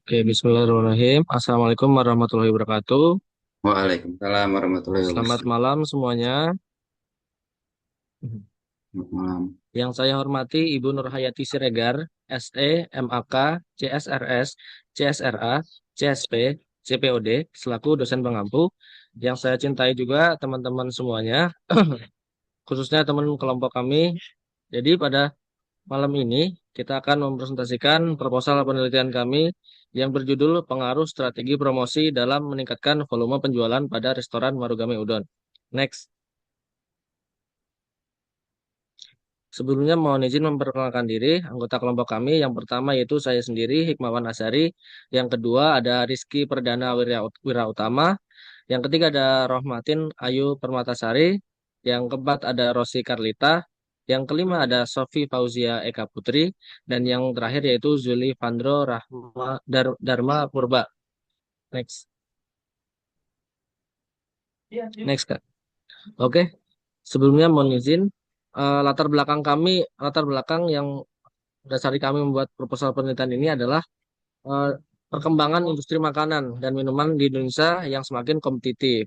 Oke, bismillahirrahmanirrahim. Assalamualaikum warahmatullahi wabarakatuh. Waalaikumsalam warahmatullahi Selamat wabarakatuh. malam semuanya. Selamat malam. Yang saya hormati Ibu Nurhayati Siregar, SE, MAK, CSRS, CSRA, CSP, CPOD, selaku dosen pengampu. Yang saya cintai juga teman-teman semuanya, khususnya teman kelompok kami. Jadi pada malam ini kita akan mempresentasikan proposal penelitian kami yang berjudul Pengaruh Strategi Promosi dalam Meningkatkan Volume Penjualan pada Restoran Marugame Udon. Next. Sebelumnya mohon izin memperkenalkan diri anggota kelompok kami. Yang pertama yaitu saya sendiri Hikmawan Asari. Yang kedua ada Rizky Perdana Wirautama. Yang ketiga ada Rohmatin Ayu Permatasari. Yang keempat ada Rosi Karlita. Yang kelima ada Sofi Fauzia Eka Putri. Dan yang terakhir yaitu Zuli Vandro Dharma Purba. Next. Next, Kak. Oke. Sebelumnya mohon izin latar belakang yang dasari kami membuat proposal penelitian ini adalah eh, perkembangan industri makanan dan minuman di Indonesia yang semakin kompetitif.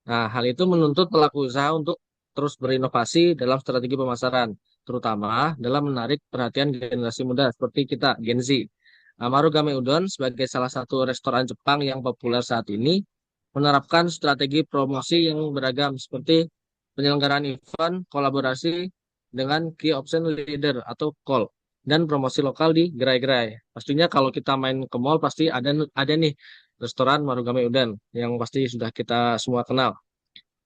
Nah, hal itu menuntut pelaku usaha untuk terus berinovasi dalam strategi pemasaran, terutama dalam menarik perhatian generasi muda seperti kita, Gen Z. Marugame Udon sebagai salah satu restoran Jepang yang populer saat ini menerapkan strategi promosi yang beragam seperti penyelenggaraan event, kolaborasi dengan key option leader atau call dan promosi lokal di gerai-gerai. Pastinya kalau kita main ke mall pasti ada nih restoran Marugame Udon yang pasti sudah kita semua kenal.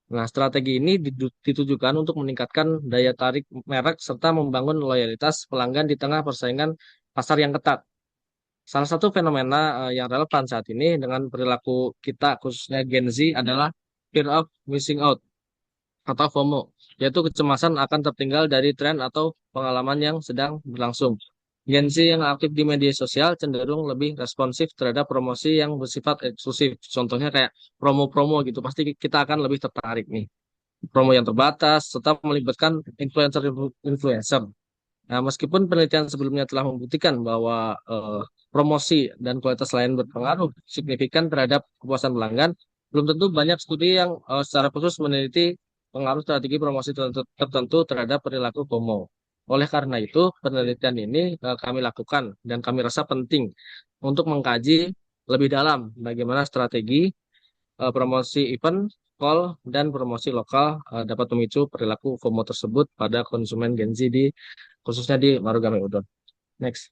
Nah, strategi ini ditujukan untuk meningkatkan daya tarik merek serta membangun loyalitas pelanggan di tengah persaingan pasar yang ketat. Salah satu fenomena yang relevan saat ini dengan perilaku kita khususnya Gen Z adalah fear of missing out atau FOMO, yaitu kecemasan akan tertinggal dari tren atau pengalaman yang sedang berlangsung. Gen Z yang aktif di media sosial cenderung lebih responsif terhadap promosi yang bersifat eksklusif. Contohnya kayak promo-promo gitu, pasti kita akan lebih tertarik nih. Promo yang terbatas, serta melibatkan influencer. Nah, meskipun penelitian sebelumnya telah membuktikan bahwa promosi dan kualitas lain berpengaruh signifikan terhadap kepuasan pelanggan, belum tentu banyak studi yang secara khusus meneliti pengaruh strategi promosi tertentu terhadap perilaku FOMO. Oleh karena itu, penelitian ini kami lakukan dan kami rasa penting untuk mengkaji lebih dalam bagaimana strategi promosi event, call, dan promosi lokal dapat memicu perilaku FOMO tersebut pada konsumen Gen Z khususnya di Marugame Udon. Next.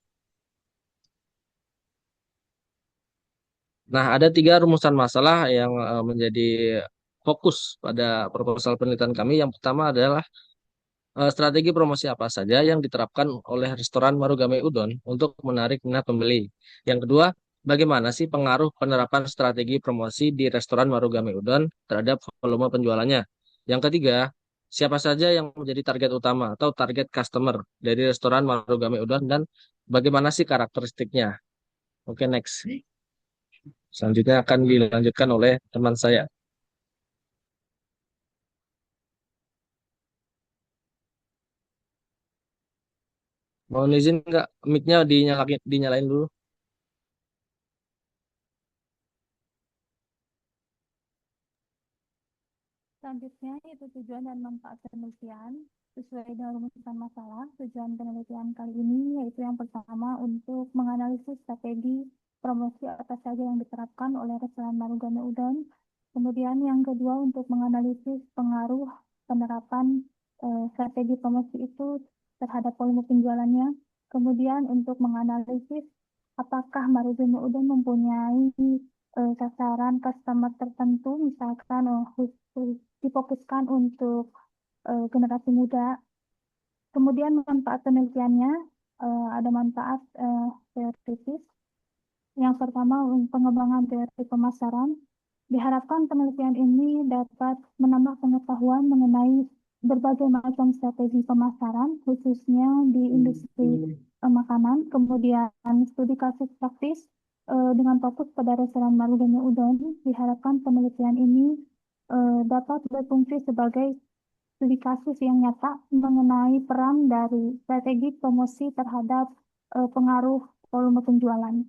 Nah, ada tiga rumusan masalah yang menjadi fokus pada proposal penelitian kami. Yang pertama adalah strategi promosi apa saja yang diterapkan oleh restoran Marugame Udon untuk menarik minat pembeli. Yang kedua, bagaimana sih pengaruh penerapan strategi promosi di restoran Marugame Udon terhadap volume penjualannya. Yang ketiga, siapa saja yang menjadi target utama atau target customer dari restoran Marugame Udon dan bagaimana sih karakteristiknya. Oke, next. Selanjutnya akan dilanjutkan oleh teman saya. Mohon izin nggak mic-nya dinyalain dulu. Selanjutnya, yaitu tujuan dan manfaat penelitian. Sesuai dengan rumusan masalah, tujuan penelitian kali ini yaitu yang pertama untuk menganalisis strategi promosi apa saja yang diterapkan oleh restoran Marugame Udon. Kemudian yang kedua untuk menganalisis pengaruh penerapan strategi promosi itu terhadap volume penjualannya. Kemudian untuk menganalisis apakah Marugame Udon mempunyai sasaran customer tertentu, misalkan khusus difokuskan untuk generasi muda. Kemudian manfaat penelitiannya ada manfaat teoritis. Yang pertama, pengembangan teori pemasaran. Diharapkan penelitian ini dapat menambah pengetahuan mengenai berbagai macam strategi pemasaran, khususnya di industri makanan. Kemudian studi kasus praktis dengan fokus pada restoran Marugame Udon. Diharapkan penelitian ini dapat berfungsi sebagai studi kasus yang nyata mengenai peran dari strategi promosi terhadap pengaruh volume penjualan.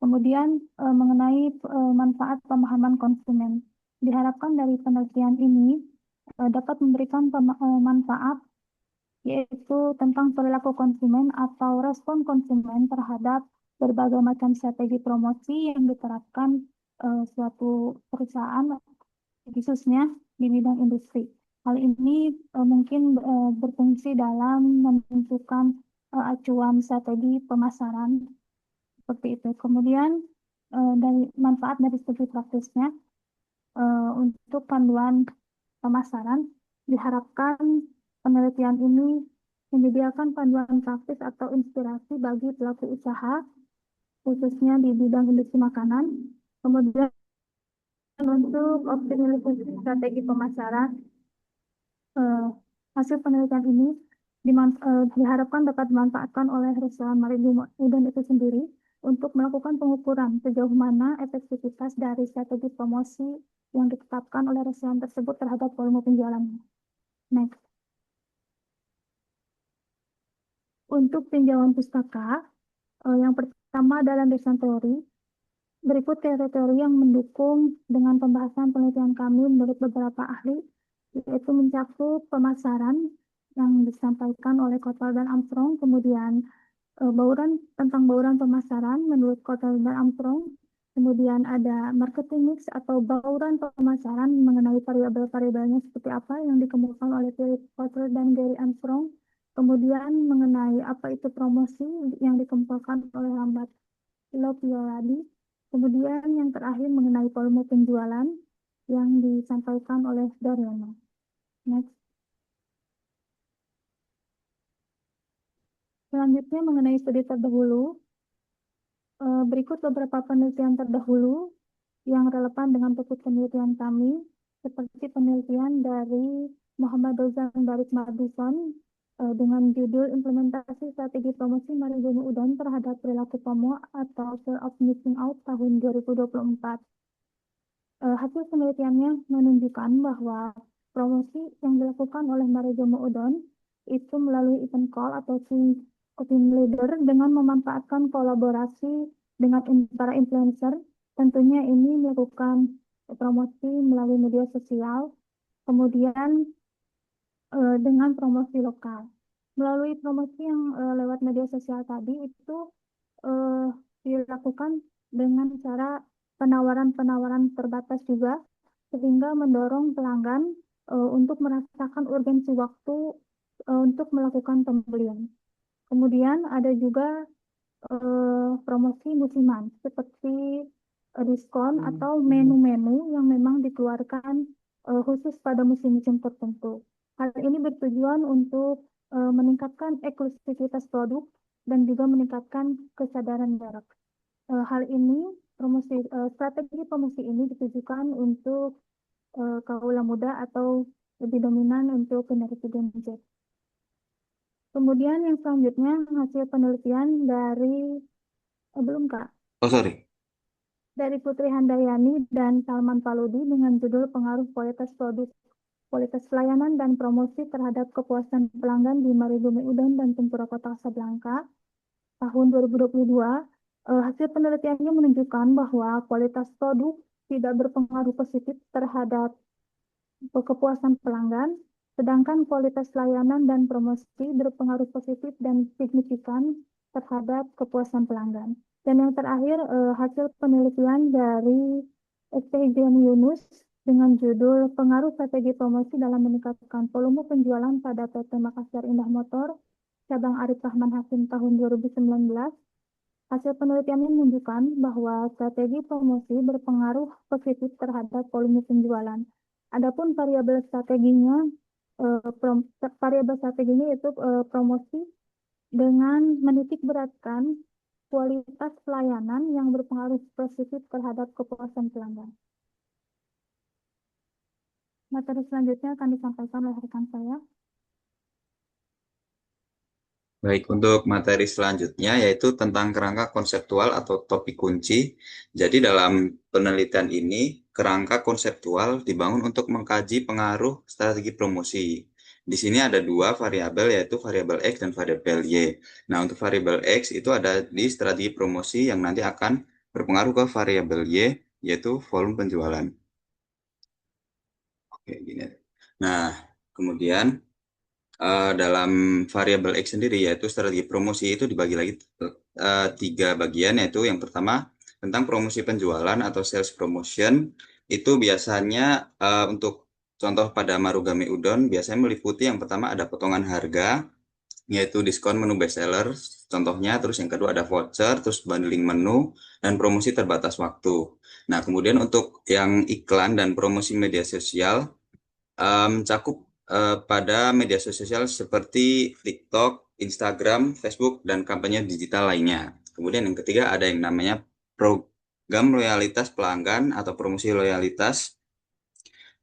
Kemudian mengenai manfaat pemahaman konsumen. Diharapkan dari penelitian ini dapat memberikan manfaat yaitu tentang perilaku konsumen atau respon konsumen terhadap berbagai macam strategi promosi yang diterapkan suatu perusahaan khususnya di bidang industri. Hal ini mungkin berfungsi dalam menentukan acuan strategi pemasaran seperti itu. Kemudian dari manfaat dari segi praktisnya untuk panduan pemasaran diharapkan penelitian ini menyediakan panduan praktis atau inspirasi bagi pelaku usaha khususnya di bidang industri makanan. Kemudian untuk optimalisasi strategi pemasaran, hasil penelitian ini diharapkan dapat dimanfaatkan oleh restoran Maritim Udon itu sendiri untuk melakukan pengukuran sejauh mana efektivitas dari strategi promosi yang ditetapkan oleh restoran tersebut terhadap volume penjualannya. Next. Untuk tinjauan pustaka, yang pertama dalam desain teori, berikut teori-teori yang mendukung dengan pembahasan penelitian kami menurut beberapa ahli, yaitu mencakup pemasaran yang disampaikan oleh Kotler dan Armstrong, kemudian tentang bauran pemasaran menurut Kotler dan Armstrong, kemudian ada marketing mix atau bauran pemasaran mengenai variabel-variabelnya seperti apa yang dikemukakan oleh Philip Kotler dan Gary Armstrong, kemudian mengenai apa itu promosi yang dikemukakan oleh Lambert Lopioladi, kemudian yang terakhir mengenai volume penjualan yang disampaikan oleh Daryono. Next. Selanjutnya mengenai studi terdahulu, berikut beberapa penelitian terdahulu yang relevan dengan topik penelitian kami, seperti penelitian dari Muhammad Rozan Baris Madison dengan judul Implementasi Strategi Promosi Maritim Udon terhadap Perilaku FOMO atau Fear of Missing Out tahun 2024. Hasil penelitiannya menunjukkan bahwa promosi yang dilakukan oleh Maritim Udon itu melalui event call atau team leader dengan memanfaatkan kolaborasi dengan para influencer. Tentunya ini melakukan promosi melalui media sosial, kemudian dengan promosi lokal. Melalui promosi yang lewat media sosial tadi itu dilakukan dengan cara penawaran-penawaran terbatas juga, sehingga mendorong pelanggan untuk merasakan urgensi waktu untuk melakukan pembelian. Kemudian ada juga promosi musiman seperti diskon atau menu-menu yang memang dikeluarkan khusus pada musim-musim tertentu. Hal ini bertujuan untuk meningkatkan eksklusivitas produk dan juga meningkatkan kesadaran jarak. Hal ini strategi promosi ini ditujukan untuk kaula muda atau lebih dominan untuk generasi Gen Z. Kemudian yang selanjutnya hasil penelitian dari belum Kak. Oh, sorry. Dari Putri Handayani dan Salman Paludi dengan judul Pengaruh Kualitas Produk, Kualitas Pelayanan dan Promosi terhadap Kepuasan Pelanggan di Maribumi Udon dan Tempura Kota Casablanca tahun 2022. Hasil penelitiannya menunjukkan bahwa kualitas produk tidak berpengaruh positif terhadap kepuasan pelanggan, sedangkan kualitas layanan dan promosi berpengaruh positif dan signifikan terhadap kepuasan pelanggan. Dan yang terakhir, hasil penelitian dari Estehijian Yunus dengan judul Pengaruh Strategi Promosi dalam Meningkatkan Volume Penjualan pada PT Makassar Indah Motor, cabang Arif Rahman Hakim tahun 2019. Hasil penelitiannya menunjukkan bahwa strategi promosi berpengaruh positif terhadap volume penjualan. Adapun variabel strateginya yaitu promosi dengan menitik beratkan kualitas pelayanan yang berpengaruh positif terhadap kepuasan pelanggan. Materi selanjutnya akan disampaikan oleh rekan saya. Baik, untuk materi selanjutnya yaitu tentang kerangka konseptual atau topik kunci. Jadi dalam penelitian ini, kerangka konseptual dibangun untuk mengkaji pengaruh strategi promosi. Di sini ada dua variabel, yaitu variabel X dan variabel Y. Nah, untuk variabel X itu ada di strategi promosi yang nanti akan berpengaruh ke variabel Y, yaitu volume penjualan. Oke, gini. Nah, kemudian dalam variabel X sendiri, yaitu strategi promosi itu dibagi lagi 3 bagian, yaitu yang pertama tentang promosi penjualan atau sales promotion. Itu biasanya untuk contoh pada Marugame Udon biasanya meliputi yang pertama ada potongan harga, yaitu diskon menu bestseller contohnya, terus yang kedua ada voucher, terus bundling menu, dan promosi terbatas waktu. Nah, kemudian untuk yang iklan dan promosi media sosial mencakup pada media sosial seperti TikTok, Instagram, Facebook, dan kampanye digital lainnya. Kemudian yang ketiga ada yang namanya program loyalitas pelanggan atau promosi loyalitas.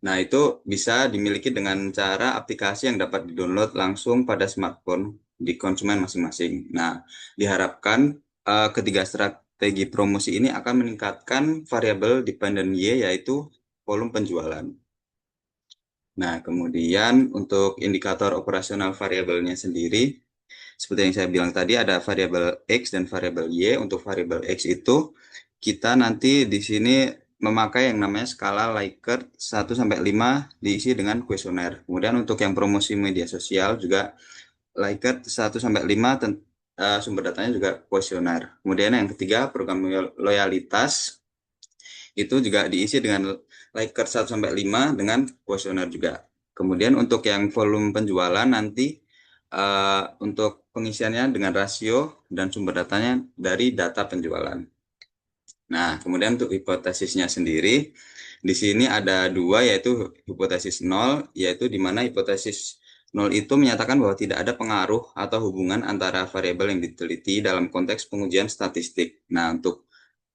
Nah, itu bisa dimiliki dengan cara aplikasi yang dapat didownload langsung pada smartphone di konsumen masing-masing. Nah, diharapkan ketiga strategi promosi ini akan meningkatkan variabel dependent Y, yaitu volume penjualan. Nah, kemudian untuk indikator operasional variabelnya sendiri, seperti yang saya bilang tadi ada variabel X dan variabel Y. Untuk variabel X itu kita nanti di sini memakai yang namanya skala Likert 1 sampai 5 diisi dengan kuesioner. Kemudian untuk yang promosi media sosial juga Likert 1 sampai 5 sumber datanya juga kuesioner. Kemudian yang ketiga program loyalitas itu juga diisi dengan Likert 1 sampai 5 dengan kuesioner juga. Kemudian untuk yang volume penjualan nanti untuk pengisiannya dengan rasio dan sumber datanya dari data penjualan. Nah, kemudian untuk hipotesisnya sendiri, di sini ada 2, yaitu hipotesis 0, yaitu di mana hipotesis 0 itu menyatakan bahwa tidak ada pengaruh atau hubungan antara variabel yang diteliti dalam konteks pengujian statistik. Nah, untuk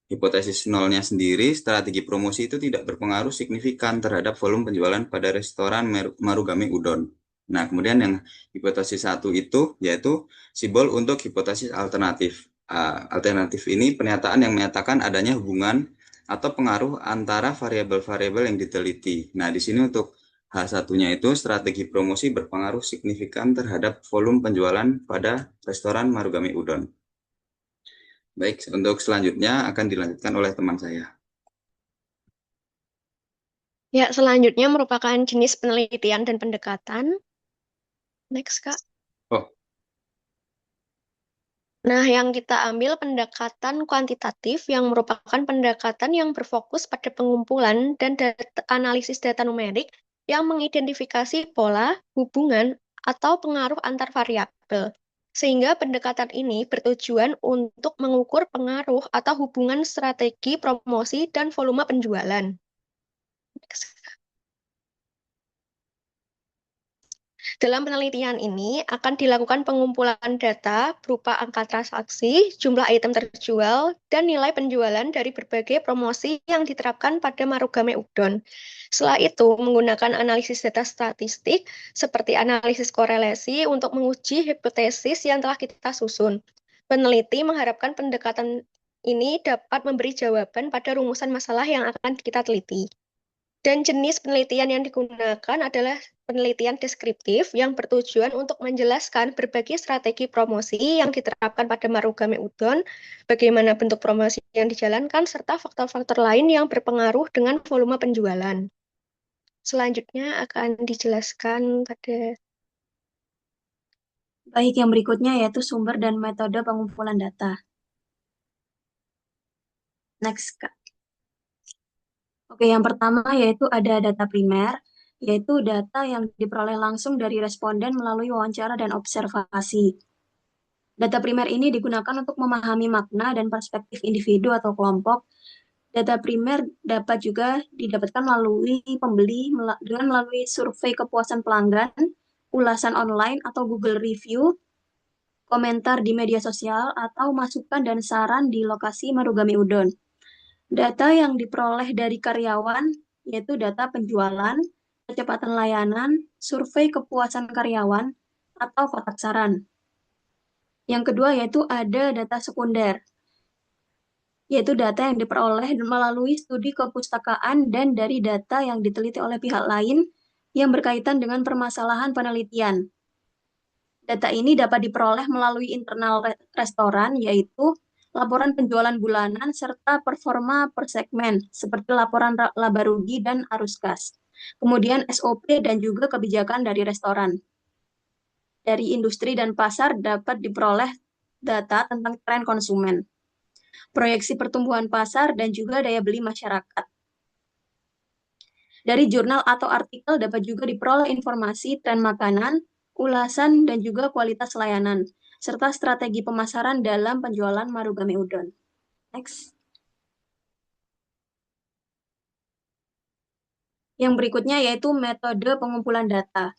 hipotesis 0-nya sendiri, strategi promosi itu tidak berpengaruh signifikan terhadap volume penjualan pada restoran Marugame Udon. Nah, kemudian yang hipotesis 1 itu yaitu simbol untuk hipotesis alternatif. Alternatif ini pernyataan yang menyatakan adanya hubungan atau pengaruh antara variabel-variabel yang diteliti. Nah, di sini untuk H1-nya itu strategi promosi berpengaruh signifikan terhadap volume penjualan pada restoran Marugame Udon. Baik, untuk selanjutnya akan dilanjutkan oleh teman saya. Ya, selanjutnya merupakan jenis penelitian dan pendekatan. Next, Kak. Oh, Nah, yang kita ambil pendekatan kuantitatif yang merupakan pendekatan yang berfokus pada pengumpulan dan analisis data numerik yang mengidentifikasi pola, hubungan, atau pengaruh antar variabel. Sehingga pendekatan ini bertujuan untuk mengukur pengaruh atau hubungan strategi promosi dan volume penjualan. Next. Dalam penelitian ini akan dilakukan pengumpulan data berupa angka transaksi, jumlah item terjual, dan nilai penjualan dari berbagai promosi yang diterapkan pada Marugame Udon. Setelah itu, menggunakan analisis data statistik seperti analisis korelasi untuk menguji hipotesis yang telah kita susun. Peneliti mengharapkan pendekatan ini dapat memberi jawaban pada rumusan masalah yang akan kita teliti. Dan jenis penelitian yang digunakan adalah penelitian deskriptif yang bertujuan untuk menjelaskan berbagai strategi promosi yang diterapkan pada Marugame Udon, bagaimana bentuk promosi yang dijalankan, serta faktor-faktor lain yang berpengaruh dengan volume penjualan. Selanjutnya akan dijelaskan pada... Baik, yang berikutnya yaitu sumber dan metode pengumpulan data. Next, Kak. Oke, yang pertama yaitu ada data primer, yaitu data yang diperoleh langsung dari responden melalui wawancara dan observasi. Data primer ini digunakan untuk memahami makna dan perspektif individu atau kelompok. Data primer dapat juga didapatkan melalui pembeli dengan melalui survei kepuasan pelanggan, ulasan online atau Google Review, komentar di media sosial, atau masukan dan saran di lokasi Marugame Udon. Data yang diperoleh dari karyawan, yaitu data penjualan, kecepatan layanan, survei kepuasan karyawan, atau kotak saran. Yang kedua yaitu ada data sekunder, yaitu data yang diperoleh melalui studi kepustakaan dan dari data yang diteliti oleh pihak lain yang berkaitan dengan permasalahan penelitian. Data ini dapat diperoleh melalui internal restoran, yaitu laporan penjualan bulanan, serta performa per segmen, seperti laporan laba rugi dan arus kas. Kemudian SOP dan juga kebijakan dari restoran. Dari industri dan pasar dapat diperoleh data tentang tren konsumen, proyeksi pertumbuhan pasar, dan juga daya beli masyarakat. Dari jurnal atau artikel dapat juga diperoleh informasi tren makanan, ulasan, dan juga kualitas layanan, serta strategi pemasaran dalam penjualan Marugame Udon. Next. Yang berikutnya yaitu metode pengumpulan data,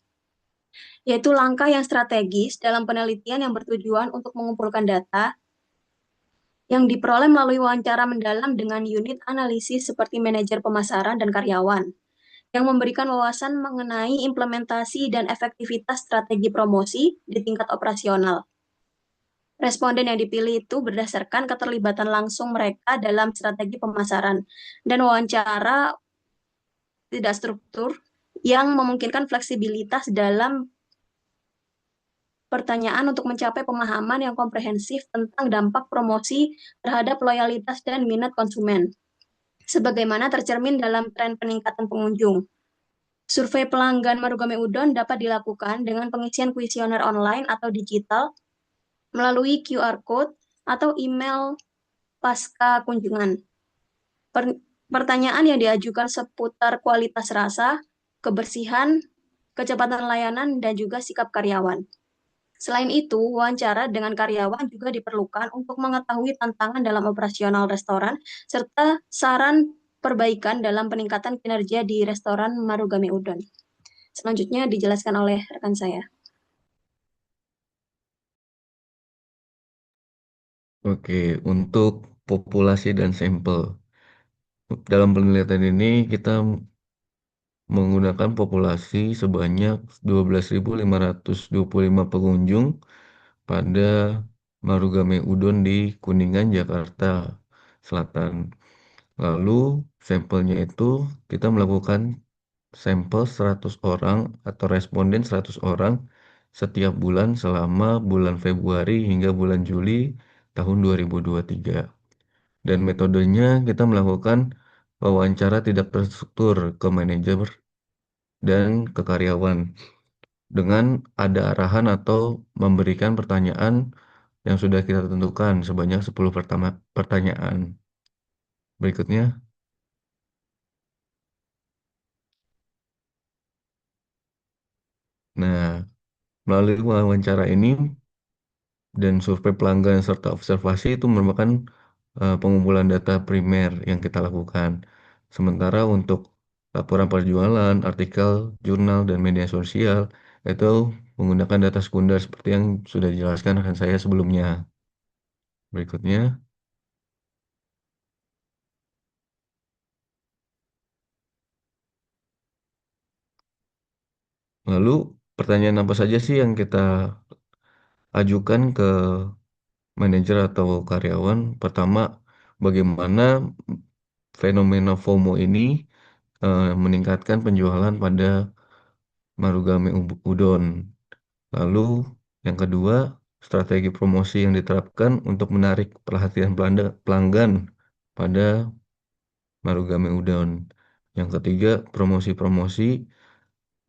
yaitu langkah yang strategis dalam penelitian yang bertujuan untuk mengumpulkan data yang diperoleh melalui wawancara mendalam dengan unit analisis seperti manajer pemasaran dan karyawan, yang memberikan wawasan mengenai implementasi dan efektivitas strategi promosi di tingkat operasional. Responden yang dipilih itu berdasarkan keterlibatan langsung mereka dalam strategi pemasaran dan wawancara tidak struktur yang memungkinkan fleksibilitas dalam pertanyaan untuk mencapai pemahaman yang komprehensif tentang dampak promosi terhadap loyalitas dan minat konsumen, sebagaimana tercermin dalam tren peningkatan pengunjung. Survei pelanggan Marugame Udon dapat dilakukan dengan pengisian kuesioner online atau digital melalui QR Code atau email pasca kunjungan. Pertanyaan yang diajukan seputar kualitas rasa, kebersihan, kecepatan layanan, dan juga sikap karyawan. Selain itu, wawancara dengan karyawan juga diperlukan untuk mengetahui tantangan dalam operasional restoran, serta saran perbaikan dalam peningkatan kinerja di restoran Marugame Udon. Selanjutnya dijelaskan oleh rekan saya. Oke, untuk populasi dan sampel. Dalam penelitian ini kita menggunakan populasi sebanyak 12.525 pengunjung pada Marugame Udon di Kuningan, Jakarta Selatan. Lalu sampelnya itu kita melakukan sampel 100 orang atau responden 100 orang setiap bulan selama bulan Februari hingga bulan Juli tahun 2023. Dan metodenya kita melakukan wawancara tidak terstruktur ke manajer dan ke karyawan dengan ada arahan atau memberikan pertanyaan yang sudah kita tentukan sebanyak 10 pertanyaan. Berikutnya. Nah, melalui wawancara ini dan survei pelanggan serta observasi itu merupakan pengumpulan data primer yang kita lakukan. Sementara untuk laporan penjualan, artikel, jurnal, dan media sosial itu menggunakan data sekunder seperti yang sudah dijelaskan rekan saya sebelumnya. Berikutnya. Lalu pertanyaan apa saja sih yang kita ajukan ke manajer atau karyawan? Pertama, bagaimana fenomena FOMO ini meningkatkan penjualan pada Marugame Udon. Lalu yang kedua, strategi promosi yang diterapkan untuk menarik perhatian pelanggan pada Marugame Udon. Yang ketiga, promosi-promosi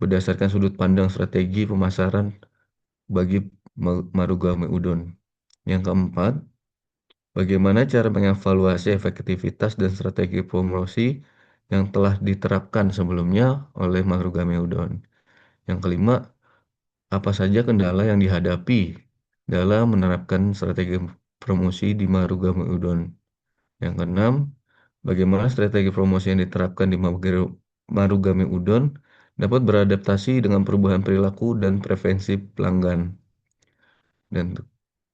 berdasarkan sudut pandang strategi pemasaran bagi Marugame Udon. Yang keempat, bagaimana cara mengevaluasi efektivitas dan strategi promosi yang telah diterapkan sebelumnya oleh Marugame Udon. Yang kelima, apa saja kendala yang dihadapi dalam menerapkan strategi promosi di Marugame Udon. Yang keenam, bagaimana strategi promosi yang diterapkan di Marugame Udon dapat beradaptasi dengan perubahan perilaku dan preferensi pelanggan. Dan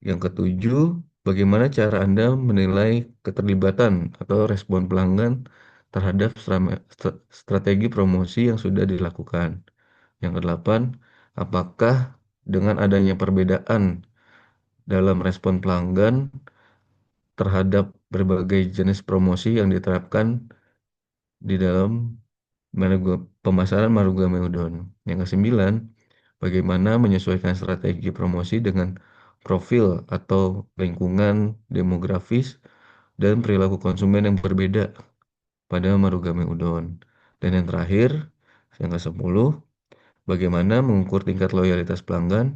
yang ketujuh, bagaimana cara Anda menilai keterlibatan atau respon pelanggan terhadap strategi promosi yang sudah dilakukan. Yang kedelapan, apakah dengan adanya perbedaan dalam respon pelanggan terhadap berbagai jenis promosi yang diterapkan di dalam pemasaran Marugame Udon. Yang kesembilan, bagaimana menyesuaikan strategi promosi dengan profil atau lingkungan demografis dan perilaku konsumen yang berbeda pada Marugame Udon. Dan yang terakhir, yang ke-10, bagaimana mengukur tingkat loyalitas pelanggan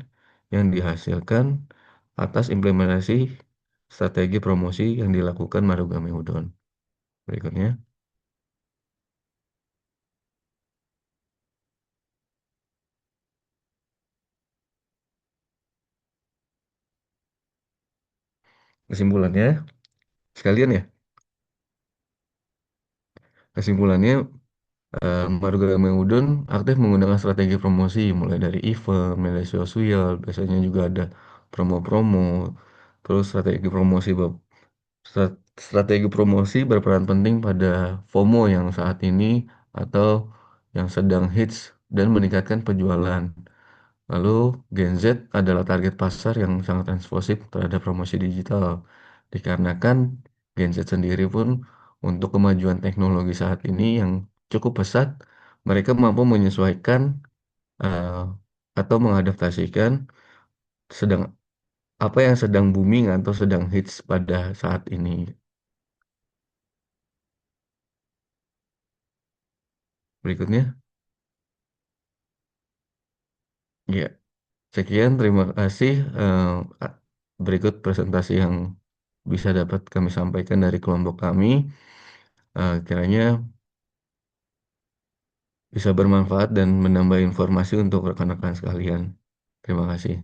yang dihasilkan atas implementasi strategi promosi yang dilakukan Marugame Udon. Berikutnya, kesimpulannya, sekalian ya, kesimpulannya Marugame Udon aktif menggunakan strategi promosi mulai dari event, media sosial, biasanya juga ada promo-promo, terus strategi promosi berperan penting pada FOMO yang saat ini atau yang sedang hits dan meningkatkan penjualan. Lalu Gen Z adalah target pasar yang sangat responsif terhadap promosi digital. Dikarenakan Gen Z sendiri pun untuk kemajuan teknologi saat ini yang cukup pesat, mereka mampu menyesuaikan eh, atau mengadaptasikan sedang apa yang sedang booming atau sedang hits pada saat ini. Berikutnya, ya, sekian terima kasih. Berikut presentasi yang bisa dapat kami sampaikan dari kelompok kami. Kiranya bisa bermanfaat dan menambah informasi untuk rekan-rekan sekalian. Terima kasih.